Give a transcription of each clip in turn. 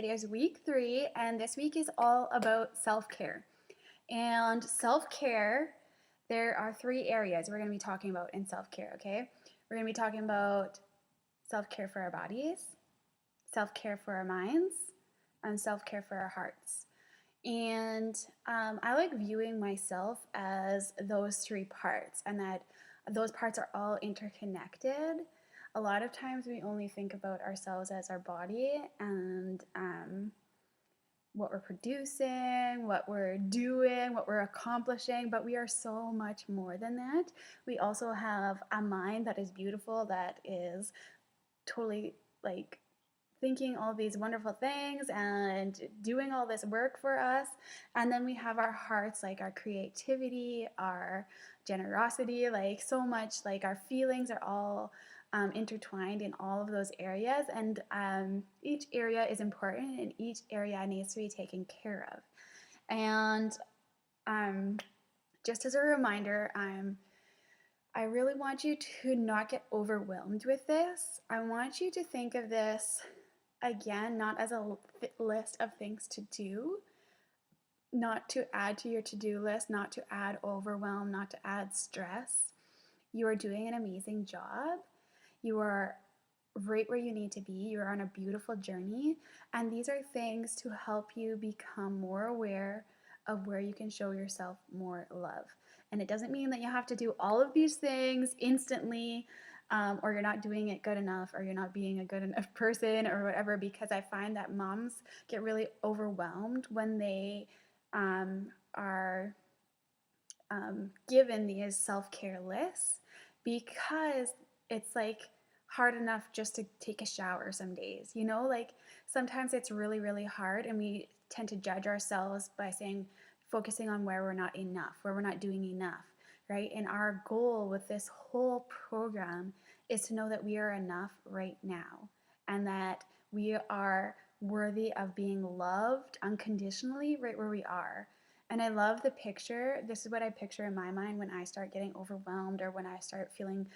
It is week 3, and this week is all about self-care. And self-care, there are 3 areas we're going to be talking about in self-care, okay? We're going to be talking about self-care for our bodies, self-care for our minds, and self-care for our hearts. And I like viewing myself as those 3 parts, and that those parts are all interconnected. A lot of times we only think about ourselves as our body and what we're producing, what we're doing, what we're accomplishing, but we are so much more than that. We also have a mind that is beautiful, that is totally like thinking all these wonderful things and doing all this work for us. And then we have our hearts, like our creativity, our generosity, like so much, like our feelings are all intertwined in all of those areas. And each area is important and each area needs to be taken care of. And just as a reminder, I really want you to not get overwhelmed with this. I want you to think of this again, not as a list of things to do, not to add to your to-do list, not to add overwhelm, not to add stress. You are doing an amazing job. You are right where you need to be. You're on a beautiful journey. And these are things to help you become more aware of where you can show yourself more love. And it doesn't mean that you have to do all of these things instantly, or you're not doing it good enough, or you're not being a good enough person, or whatever, because I find that moms get really overwhelmed when they are given these self-care lists, because it's like hard enough just to take a shower some days, you know, like sometimes it's really, really hard, and we tend to judge ourselves by focusing on where we're not enough, where we're not doing enough, right? And our goal with this whole program is to know that we are enough right now, and that we are worthy of being loved unconditionally right where we are. And I love the picture. This is what I picture in my mind when I start getting overwhelmed, or when I start feeling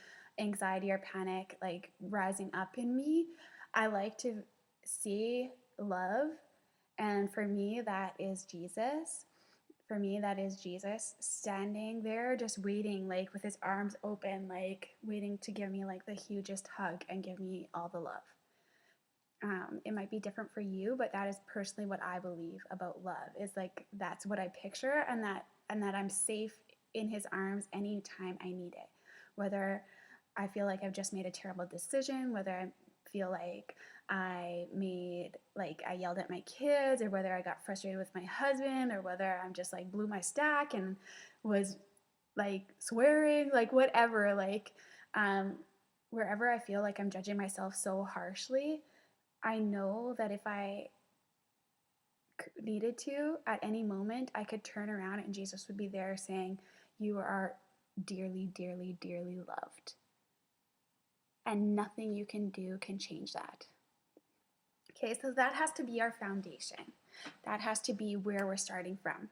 anxiety or panic like rising up in me. I like to see love, and for me that is Jesus. For me, that is Jesus standing there just waiting, like with his arms open, like waiting to give me like the hugest hug and give me all the love. It might be different for you, but that is personally what I believe about love, is like that's what I picture, and that I'm safe in his arms anytime I need it. Whether I feel like I've just made a terrible decision, whether I feel like I yelled at my kids, or whether I got frustrated with my husband, or whether I'm just like blew my stack and was like swearing, like whatever, like wherever I feel like I'm judging myself so harshly, I know that if I needed to, at any moment, I could turn around and Jesus would be there saying, "You are dearly, dearly, dearly loved." And nothing you can do can change that. Okay, so that has to be our foundation. That has to be where we're starting from.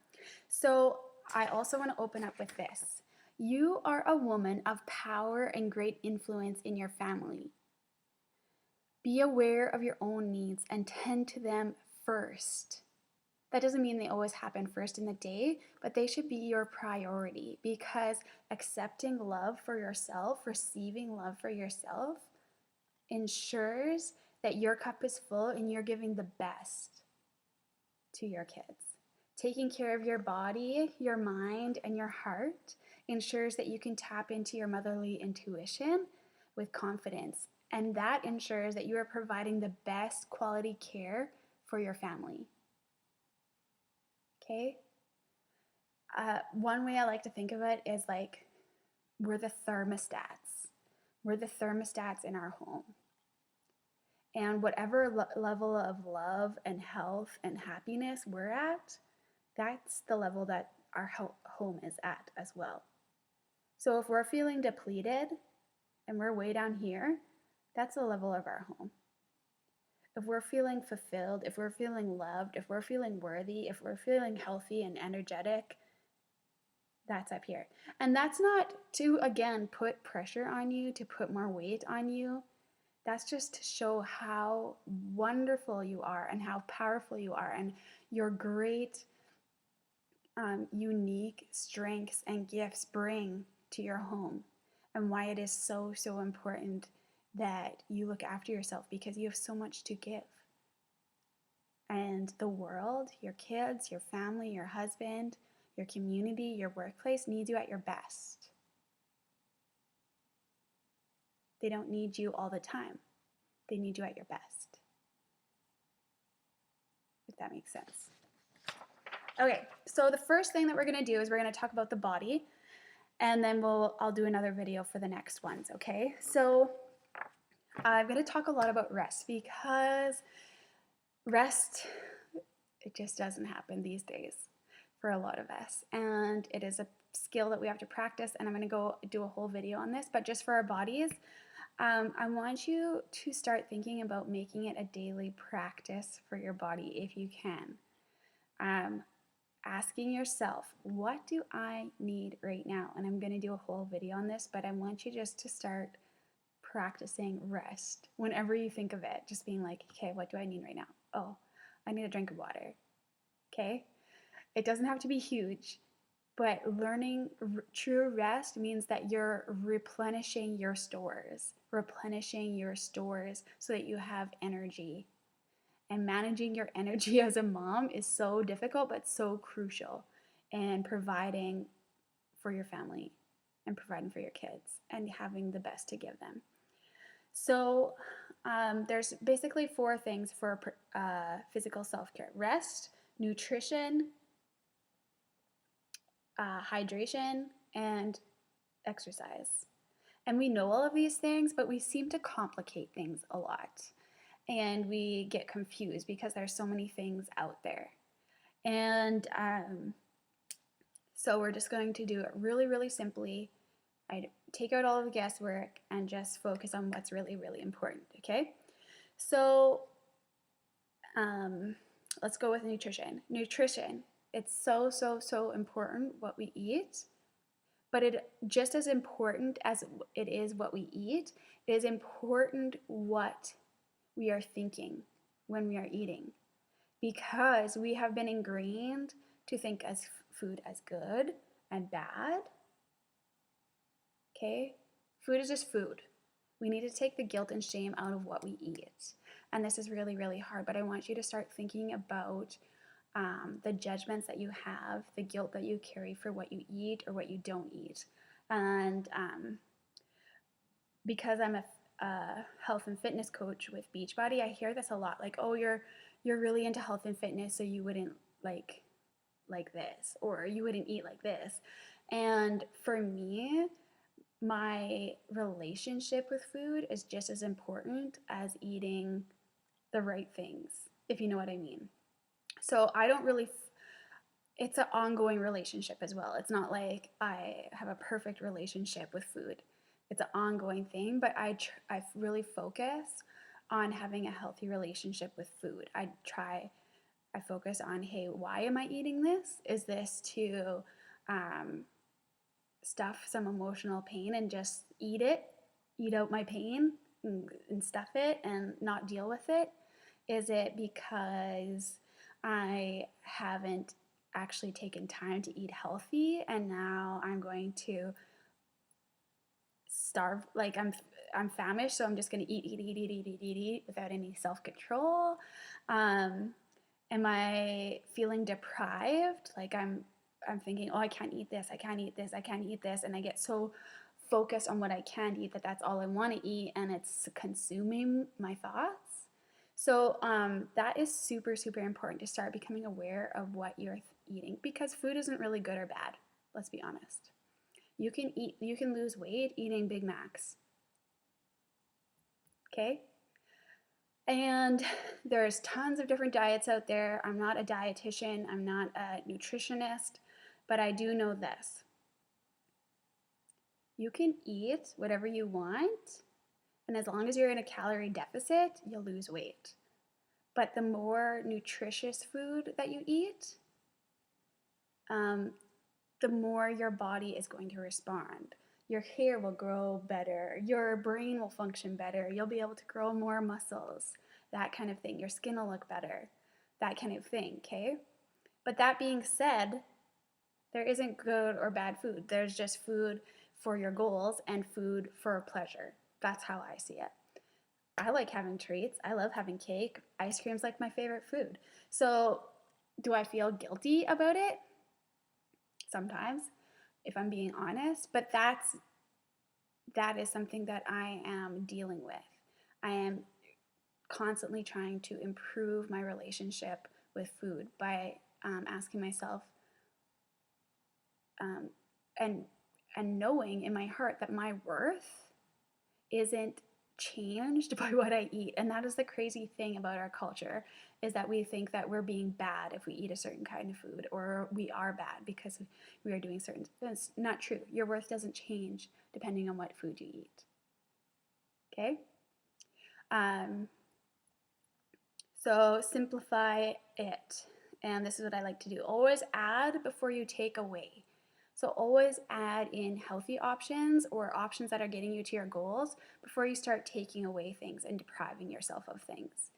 So I also want to open up with this. You are a woman of power and great influence in your family. Be aware of your own needs and tend to them first. That doesn't mean they always happen first in the day, but they should be your priority, because accepting love for yourself, receiving love for yourself, ensures that your cup is full and you're giving the best to your kids. Taking care of your body, your mind, and your heart ensures that you can tap into your motherly intuition with confidence. And that ensures that you are providing the best quality care for your family. Okay? One way I like to think of it is like we're the thermostats. We're the thermostats in our home. And whatever level of love and health and happiness we're at, that's the level that our home is at as well. So if we're feeling depleted and we're way down here, that's the level of our home. If we're feeling fulfilled, if we're feeling loved, if we're feeling worthy, if we're feeling healthy and energetic, that's up here. And that's not to, again, put pressure on you, to put more weight on you. That's just to show how wonderful you are and how powerful you are and your great, unique strengths and gifts bring to your home, and why it is so, so important that you look after yourself, because you have so much to give. And the world, your kids, your family, your husband, your community, your workplace needs you at your best. They don't need you all the time. They need you at your best. If that makes sense. Okay, so the first thing that we're gonna do is we're gonna talk about the body, and then I'll do another video for the next ones, okay? So I'm gonna talk a lot about rest, because rest, it just doesn't happen these days for a lot of us, and it is a skill that we have to practice, and I'm gonna go do a whole video on this, but just for our bodies, I want you to start thinking about making it a daily practice for your body if you can. Asking yourself, what do I need right now? And I'm going to do a whole video on this, but I want you just to start practicing rest whenever you think of it. Just being like, okay, what do I need right now? Oh, I need a drink of water. Okay? It doesn't have to be huge, but learning true rest means that you're replenishing your stores so that you have energy. And managing your energy as a mom is so difficult, but so crucial in providing for your family and providing for your kids and having the best to give them. So there's basically 4 things for physical self-care: rest, nutrition, hydration, and exercise. And we know all of these things, but we seem to complicate things a lot. And we get confused because there's so many things out there. And so we're just going to do it really, really simply. I take out all of the guesswork and just focus on what's really, really important, okay? So let's go with nutrition. Nutrition, it's so, so, so important what we eat, but it just as important as it is what we eat, it is important what we are thinking when we are eating, because we have been ingrained to think as food as good and bad. Okay? Food is just food. We need to take the guilt and shame out of what we eat. And this is really, really hard, but I want you to start thinking about the judgments that you have, the guilt that you carry for what you eat or what you don't eat. And because I'm a health and fitness coach with Beachbody, I hear this a lot, like, oh, you're really into health and fitness, so you wouldn't like this, or you wouldn't eat like this. And for me, my relationship with food is just as important as eating the right things, if you know what I mean. So I don't really, it's an ongoing relationship as well. It's not like I have a perfect relationship with food. It's an ongoing thing, but I really focus on having a healthy relationship with food. I focus on, hey, why am I eating this? Is this to stuff some emotional pain and just eat out my pain and stuff it and not deal with it? Is it because I haven't actually taken time to eat healthy and now I'm going to starve, like I'm famished, so I'm just going to eat without any self-control? Am I feeling deprived? Like I'm thinking, oh, I can't eat this, I can't eat this, I can't eat this, and I get so focused on what I can't eat that that's all I want to eat, and it's consuming my thoughts. So that is super, super important to start becoming aware of what you're eating, because food isn't really good or bad. Let's be honest. You can lose weight eating Big Macs. Okay? And there's tons of different diets out there. I'm not a dietitian, I'm not a nutritionist, but I do know this. You can eat whatever you want, and as long as you're in a calorie deficit, you'll lose weight. But the more nutritious food that you eat, the more your body is going to respond. Your hair will grow better. Your brain will function better. You'll be able to grow more muscles, that kind of thing. Your skin will look better, that kind of thing, okay? But that being said, there isn't good or bad food. There's just food for your goals and food for pleasure. That's how I see it. I like having treats. I love having cake. Ice cream's like my favorite food. So, do I feel guilty about it? Sometimes, if I'm being honest, but that is something that I am dealing with. I am constantly trying to improve my relationship with food by asking myself um, and knowing in my heart that my worth isn't changed by what I eat. And that is the crazy thing about our culture, is that we think that we're being bad if we eat a certain kind of food, or we are bad because we are doing certain things. Not true. Your worth doesn't change depending on what food you eat. Okay? So simplify it. And this is what I like to do. Always add before you take away. So always add in healthy options or options that are getting you to your goals before you start taking away things and depriving yourself of things.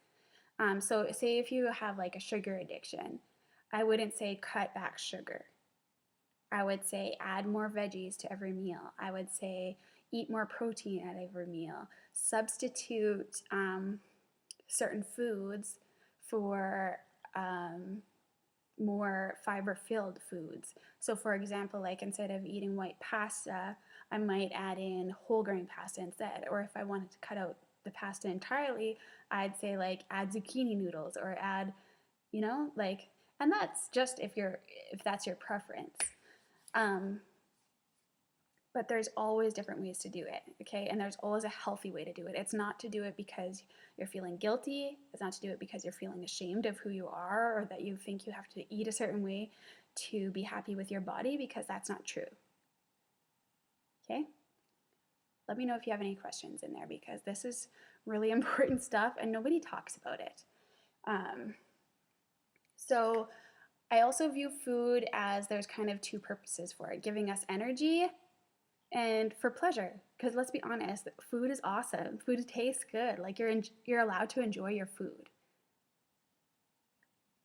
So say if you have like a sugar addiction, I wouldn't say cut back sugar. I would say add more veggies to every meal. I would say eat more protein at every meal. Substitute certain foods for more fiber-filled foods. So for example, like instead of eating white pasta, I might add in whole grain pasta instead. Or if I wanted to cut out the pasta entirely, I'd say like add zucchini noodles or add, like, and that's just if that's your preference. But there's always different ways to do it, okay? And there's always a healthy way to do it. It's not to do it because you're feeling guilty. It's not to do it because you're feeling ashamed of who you are or that you think you have to eat a certain way to be happy with your body, because that's not true. Okay? Let me know if you have any questions in there, because this is really important stuff and nobody talks about it. So I also view food as there's kind of two purposes for it: giving us energy and for pleasure. Because let's be honest, food is awesome. Food tastes good. Like you're allowed to enjoy your food.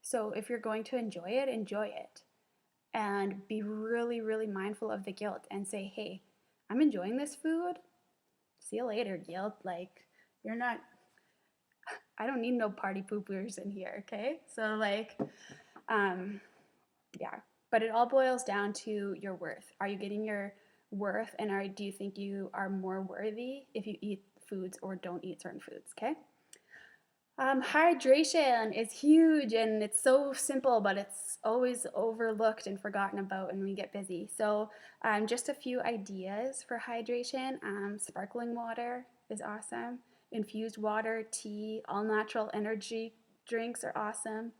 So if you're going to enjoy it, and be really, really mindful of the guilt and say, hey, I'm enjoying this food. See you later, guilt. Like, you're not, I don't need no party poopers in here, okay? So like, yeah. But it all boils down to your worth. Are you getting your worth, and do you think you are more worthy if you eat foods or don't eat certain foods, okay? Hydration is huge, and it's so simple, but it's always overlooked and forgotten about when we get busy. So just a few ideas for hydration. Sparkling water is awesome. Infused water, tea, all natural energy drinks are awesome.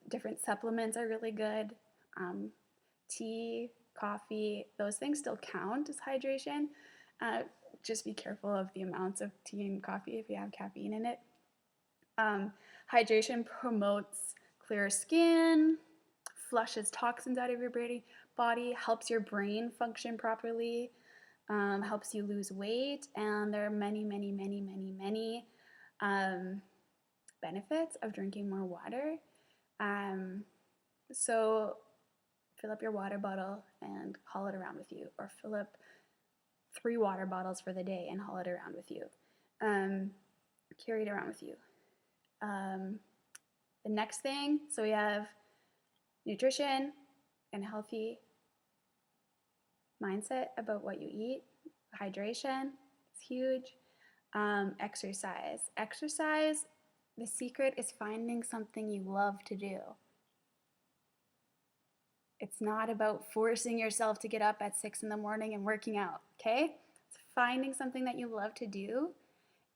Different supplements are really good. Tea, coffee, those things still count as hydration. Just be careful of the amounts of tea and coffee if you have caffeine in it. Hydration promotes clear skin, flushes toxins out of your body, helps your brain function properly, helps you lose weight, and there are many, many, many, many, many benefits of drinking more water. So fill up your water bottle and haul it around with you, or fill up 3 water bottles for the day and haul it around with you. Carry it around with you. The next thing, so we have nutrition and healthy mindset about what you eat. Hydration is huge. Exercise. Exercise, the secret is finding something you love to do. It's not about forcing yourself to get up at 6 in the morning and working out, okay? It's finding something that you love to do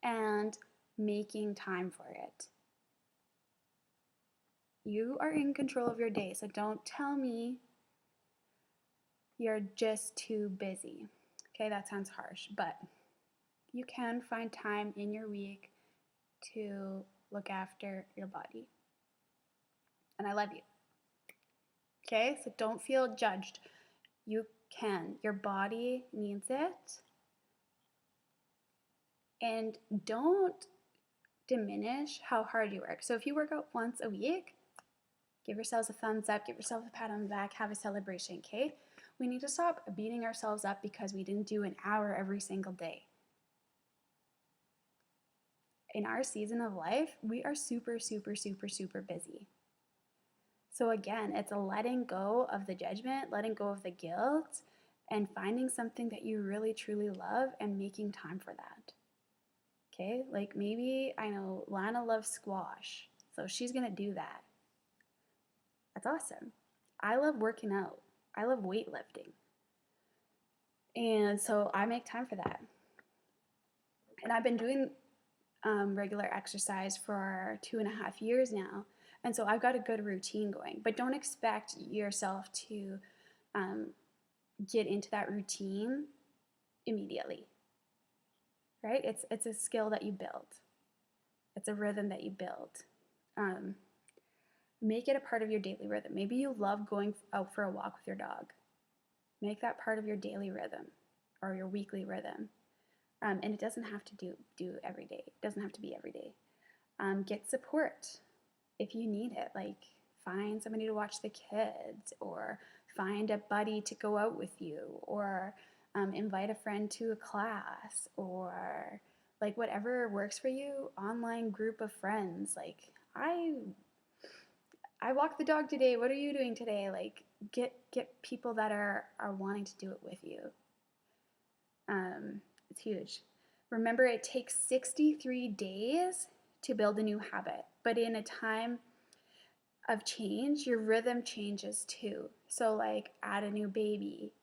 and making time for it. You are in control of your day, so don't tell me you're just too busy. Okay, that sounds harsh, but you can find time in your week to look after your body. And I love you. Okay, so don't feel judged. You can. Your body needs it. And don't diminish how hard you work. So if you work out once a week, give yourselves a thumbs up, give yourself a pat on the back, have a celebration, okay? We need to stop beating ourselves up because we didn't do an hour every single day. In our season of life, we are super, super, super, super busy. So again, it's a letting go of the judgment, letting go of the guilt, and finding something that you really, truly love and making time for that. Okay, like maybe, I know Lana loves squash, so she's gonna do that. That's awesome. I love working out. I love weightlifting. And so I make time for that. And I've been doing regular exercise for 2.5 years now. And so I've got a good routine going. But don't expect yourself to get into that routine immediately, right? It's a skill that you build. It's a rhythm that you build. Make it a part of your daily rhythm. Maybe you love going out for a walk with your dog. Make that part of your daily rhythm or your weekly rhythm. And it doesn't have to do every day. It doesn't have to be every day. Get support if you need it. Like find somebody to watch the kids, or find a buddy to go out with you, or invite a friend to a class, or like whatever works for you. Online group of friends. Like I walked the dog today. What are you doing today? Like get people that are wanting to do it with you. It's huge. Remember, it takes 63 days to build a new habit, but in a time of change, your rhythm changes too. So like add a new baby,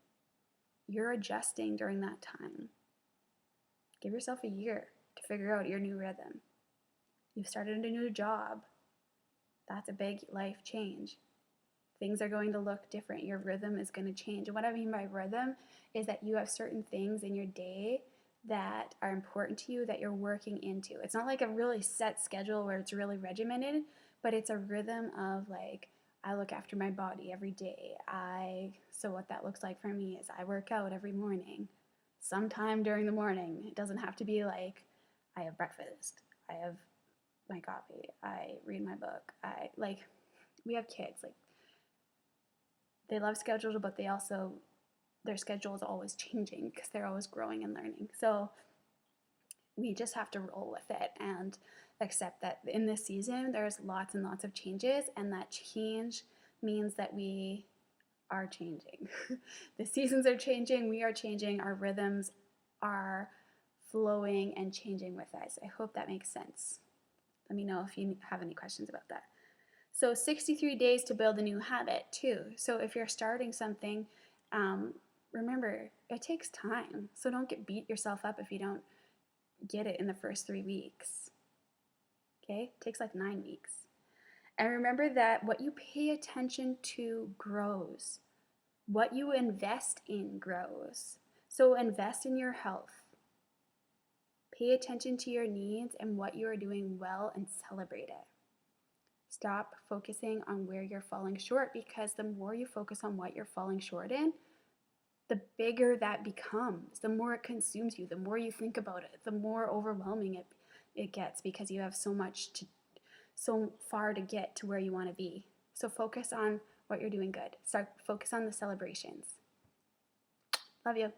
you're adjusting during that time. Give yourself a year to figure out your new rhythm. You've started a new job. That's a big life change. Things are going to look different. Your rhythm is going to change. And what I mean by rhythm is that you have certain things in your day that are important to you that you're working into. It's not like a really set schedule where it's really regimented, but it's a rhythm of like, I look after my body every day. So what that looks like for me is I work out every morning, sometime during the morning. It doesn't have to be like I have breakfast, I have my coffee, I read my book. We have kids, like they love schedules, but their schedule is always changing because they're always growing and learning. So we just have to roll with it and accept that in this season, there's lots and lots of changes, and that change means that we are changing. The seasons are changing, we are changing, our rhythms are flowing and changing with us. I hope that makes sense. Let me know if you have any questions about that. So 63 days to build a new habit too. So if you're starting something, remember, it takes time. So don't beat yourself up if you don't get it in the first 3 weeks. Okay? It takes like 9 weeks. And remember that what you pay attention to grows. What you invest in grows. So invest in your health. Pay attention to your needs and what you are doing well and celebrate it. Stop focusing on where you're falling short, because the more you focus on what you're falling short in, the bigger that becomes, the more it consumes you, the more you think about it, the more overwhelming it gets, because you have so far to get to where you want to be. So focus on what you're doing good. Focus on the celebrations. Love you.